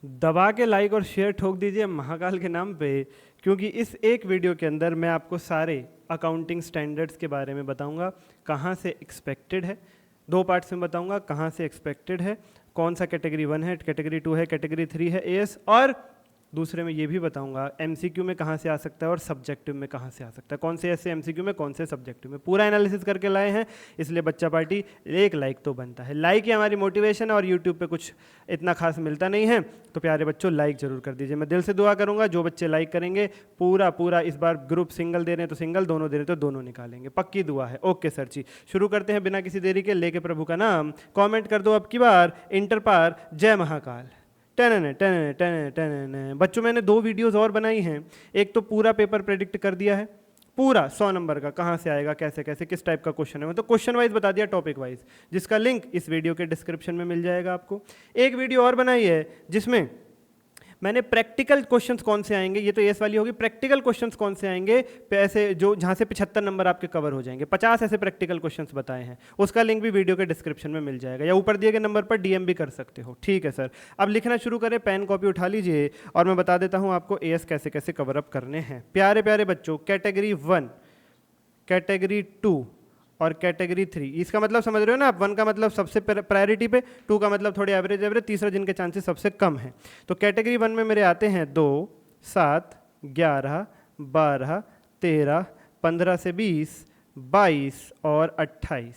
दबा के लाइक और शेयर ठोक दीजिए महाकाल के नाम पे, क्योंकि इस एक वीडियो के अंदर मैं आपको सारे अकाउंटिंग स्टैंडर्ड्स के बारे में बताऊंगा। कहाँ से एक्सपेक्टेड है, 2 पार्ट्स में बताऊंगा कहाँ से एक्सपेक्टेड है, कौन सा कैटेगरी 1 है, कैटेगरी 2 है, कैटेगरी 3 है एएस, और दूसरे में ये भी बताऊंगा एमसीक्यू में कहाँ से आ सकता है और सब्जेक्टिव में कहाँ से आ सकता है, कौन से ऐसे एमसीक्यू में कौन से सब्जेक्टिव में, पूरा एनालिसिस करके लाए हैं। इसलिए बच्चा पार्टी एक लाइक तो बनता है, लाइक ही हमारी मोटिवेशन है और यूट्यूब पे कुछ इतना खास मिलता नहीं है, तो प्यारे बच्चों लाइक जरूर कर दीजिए। मैं दिल से दुआ करूंगा जो बच्चे लाइक करेंगे पूरा पूरा, इस बार ग्रुप सिंगल दे रहे हैं तो सिंगल, दोनों दे रहे हैं तो दोनों निकालेंगे, पक्की दुआ है। ओके सर जी, शुरू करते हैं बिना किसी देरी के, लेके प्रभु का नाम। कमेंट कर दो अब की बार इंटर पार जय महाकाल। टन टन टन टन। बच्चों मैंने 2 वीडियोस और बनाई हैं, एक तो पूरा पेपर प्रेडिक्ट कर दिया है, पूरा 100 नंबर का, कहाँ से आएगा, कैसे कैसे किस टाइप का क्वेश्चन है, मतलब क्वेश्चन वाइज बता दिया, टॉपिक वाइज, जिसका लिंक इस वीडियो के डिस्क्रिप्शन में मिल जाएगा आपको। एक वीडियो और बनाई है जिसमें मैंने प्रैक्टिकल क्वेश्चंस कौन से आएंगे, ये तो एस वाली होगी, प्रैक्टिकल क्वेश्चंस कौन से आएंगे ऐसे जो जहाँ से 75 नंबर आपके कवर हो जाएंगे, 50 ऐसे प्रैक्टिकल क्वेश्चंस बताए हैं, उसका लिंक भी वीडियो के डिस्क्रिप्शन में मिल जाएगा, या ऊपर दिए गए नंबर पर डीएम भी कर सकते हो। ठीक है सर, अब लिखना शुरू करें, पेन कॉपी उठा लीजिए और मैं बता देता हूँ आपको एएस कैसे कैसे कवर अप करने हैं। प्यारे प्यारे बच्चों, कैटेगरी 1, कैटेगरी 2 और कैटेगरी 3, इसका मतलब समझ रहे हो ना आप, 1 का मतलब सबसे प्रायोरिटी पे, 2 का मतलब थोड़े एवरेज एवरेज, तीसरा जिनके चांसेस सबसे कम हैं। तो कैटेगरी 1 में मेरे आते हैं 2, 7, 11, 12, 13, 15 से 20, 22 और 28।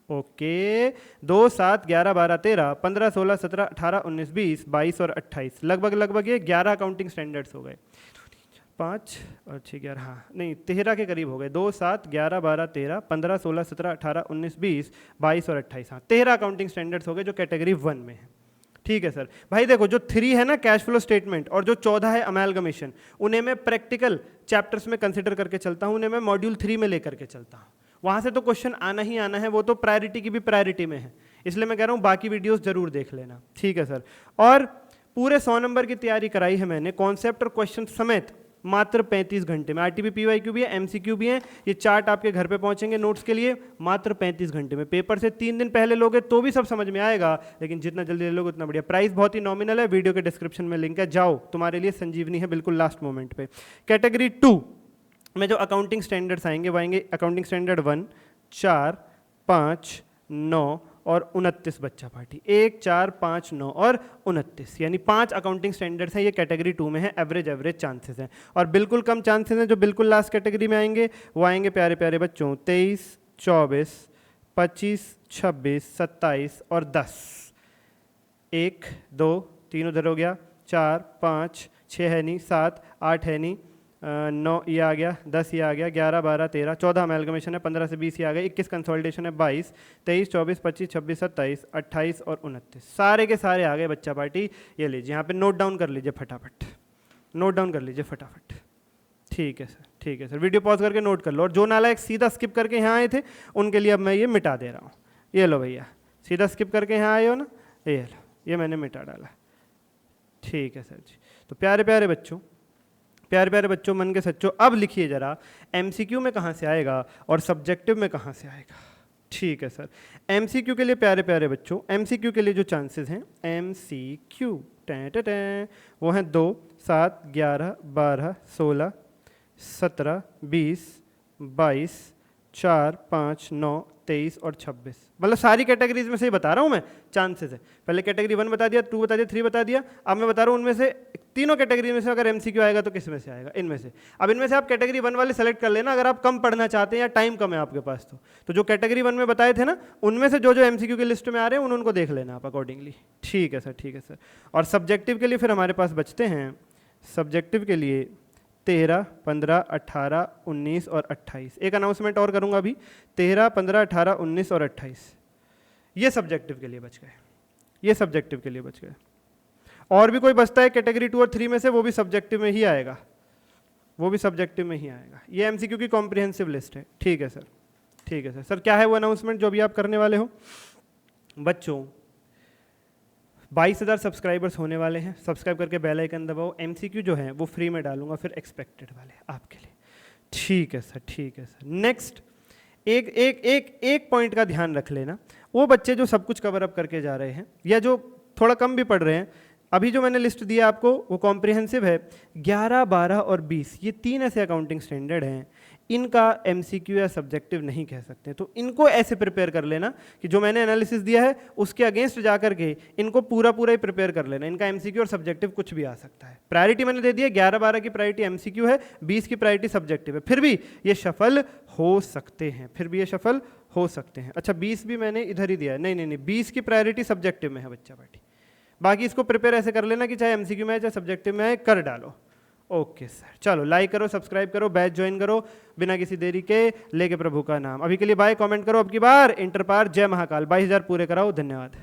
ओके, 2, 7, 11, 12, 13, 15, 16, 17, 18, 19, 20, 22 और 28, लगभग लगभग ये 11 अकाउंटिंग स्टैंडर्ड्स हो गए। 5 और 6 11, हाँ नहीं 13 के करीब हो गए, 2, 7, 11, 12, 13, 15, 16, 17, 18, 19, 20, 22 और 28, हाँ 13 अकाउंटिंग स्टैंडर्ड्स हो गए जो कैटेगरी 1 में है। ठीक है सर। भाई देखो, जो 3 है ना कैश फ्लो स्टेटमेंट, और जो 14 है अमेलगमेशन, उन्हें मैं प्रैक्टिकल चैप्टर्स में कंसिडर करके चलता हूँ, उन्हें मैं मॉड्यूल 3 में लेकर के चलता हूँ, वहाँ से तो क्वेश्चन आना ही आना है, वो तो प्रायोरिटी की भी प्रायोरिटी में है, इसलिए मैं कह रहा हूँ बाकी वीडियोस जरूर देख लेना। ठीक है सर, और पूरे 100 नंबर की तैयारी कराई है मैंने कॉन्सेप्ट और क्वेश्चन समेत, मात्र 35 घंटे में। आरटीपी पीवाईक्यू भी है, एमसीक्यू भी है, ये चार्ट आपके घर पे पहुंचेंगे नोट्स के लिए, मात्र 35 घंटे में। पेपर से 3 दिन पहले लोगे तो भी सब समझ में आएगा, लेकिन जितना जल्दी ले लोगे उतना बढ़िया। प्राइस बहुत ही नॉमिनल है, वीडियो के डिस्क्रिप्शन में लिंक है, जाओ, तुम्हारे लिए संजीवनी है बिल्कुल लास्ट मोमेंट पे। कैटेगरी 2 में जो अकाउंटिंग स्टैंडर्ड्स आएंगे वो आएंगे अकाउंटिंग स्टैंडर्ड 1, 4, 5, 9 और 29 बच्चा पार्टी, 1, 4, 5, 9 और 29, यानी 5 अकाउंटिंग स्टैंडर्ड्स हैं, ये कैटेगरी 2 में है, एवरेज चांसेस हैं। और बिल्कुल कम चांसेस हैं जो बिल्कुल लास्ट कैटेगरी में आएंगे, वो आएंगे प्यारे प्यारे बच्चों 23, 24, 25, 26, 27 और 10। 1, 2, 3 उधर हो गया, 4, 5, 6 है नहीं, 7, 8 है नहीं, 9 ये आ गया, 10 ये आ गया, 11, 12, 13, 14 अमेलगमेशन है, 15 से 20 ये आ गया, 21 कंसोलिडेशन है, 22, 23, 24, 25, 26, 27, 28 और 29, सारे के सारे आ गए बच्चा पार्टी। ये लीजिए, यहाँ पे नोट डाउन कर लीजिए फटाफट, नोट डाउन कर लीजिए फटाफट। ठीक है सर, ठीक है सर, वीडियो पॉज करके नोट कर लो, और जो नालायक सीधा स्किप करके यहाँ आए थे उनके लिए अब मैं ये मिटा दे रहा हूँ। ये लो भैया, सीधा स्किप करके यहाँ आए हो ना, ये लो, ये मैंने मिटा डाला। ठीक है सर जी। तो प्यारे प्यारे बच्चों, प्यारे प्यारे बच्चों, मन के सच्चों, अब लिखिए जरा एमसीक्यू में कहाँ से आएगा और सब्जेक्टिव में कहाँ से आएगा। ठीक है सर, एमसीक्यू के लिए प्यारे प्यारे बच्चों, एमसीक्यू के लिए जो चांसेस हैं, एमसीक्यू वो हैं 2, 7, 11, 12, 16, 17, 20, 22, 4, 5, 9, 23 और 26, मतलब सारी कैटेगरीज में से ही बता रहा हूँ मैं चांसेस है। पहले कैटेगरी 1 बता दिया, 2 बता दिया, 3 बता दिया, अब मैं बता रहा हूँ उनमें से तीनों कैटेगरी में से अगर एमसीक्यू आएगा तो किस में से आएगा, इनमें से। अब इनमें से आप कैटेगरी 1 वाले सेलेक्ट कर लेना अगर आप कम पढ़ना चाहते हैं या टाइम कम है आपके पास। तो जो कैटेगरी 1 में बताए थे ना, उनमें से जो एमसीक्यू की लिस्ट में आ रहे हैं उनको देख लेना आप अकॉर्डिंगली। ठीक है सर, ठीक है सर। और सब्जेक्टिव के लिए फिर हमारे पास बचते हैं, सब्जेक्टिव के लिए 13, 15, 18, 19 और 28। एक अनाउंसमेंट और करूंगा अभी, 13, 15, 18, 19 और 28, ये सब्जेक्टिव के लिए बच गए, ये सब्जेक्टिव के लिए बच गए। और भी कोई बचता है कैटेगरी 2 और 3 में से, वो भी सब्जेक्टिव में ही आएगा, वो भी सब्जेक्टिव में ही आएगा। ये एमसीक्यू की कॉम्प्रिहेंसिव लिस्ट है। ठीक है सर, ठीक है सर। सर क्या है वो अनाउंसमेंट जो भी आप करने वाले हो? बच्चों 22,000 सब्सक्राइबर्स होने वाले हैं, सब्सक्राइब करके बेल आइकन दबाओ। एमसीक्यू जो है वो फ्री में डालूंगा, फिर एक्सपेक्टेड वाले आपके लिए। ठीक है सर, ठीक है सर। नेक्स्ट एक पॉइंट का ध्यान रख लेना, वो बच्चे जो सब कुछ कवर अप करके जा रहे हैं या जो थोड़ा कम भी पढ़ रहे हैं, अभी जो मैंने लिस्ट दिया आपको वो कॉम्प्रिहेंसिव है। 11, 12 और 20 ये 3 ऐसे अकाउंटिंग स्टैंडर्ड हैं, इनका एमसीक्यू या सब्जेक्टिव नहीं कह सकते। तो इनको ऐसे प्रिपेयर कर लेना कि जो मैंने एनालिसिस दिया है उसके अगेंस्ट जा करके इनको पूरा पूरा ही प्रिपेयर कर लेना। इनका एमसीक्यू और सब्जेक्टिव कुछ भी आ सकता है। प्रायोरिटी मैंने दे दी है, 11, 12 की प्रायोरिटी एमसीक्यू है, 20 की प्रायोरिटी सब्जेक्टिव है। फिर भी ये सफल हो सकते हैं, फिर भी ये सफल हो सकते हैं। अच्छा 20 भी मैंने इधर ही दिया है, नहीं नहीं नहीं, 20 की प्रायोरिटी सब्जेक्टिव में है बच्चा पार्टी। बाकी इसको प्रिपेयर ऐसे कर लेना कि चाहे एमसीक्यू में है चाहे सब्जेक्टिव में है, कर डालो। ओके सर, चलो लाइक करो, सब्सक्राइब करो, बैच ज्वाइन करो बिना किसी देरी के, लेके प्रभु का नाम। अभी के लिए बाय, कमेंट करो। अब की बार इंटर पार, जय महाकाल, 22,000 पूरे कराओ। धन्यवाद।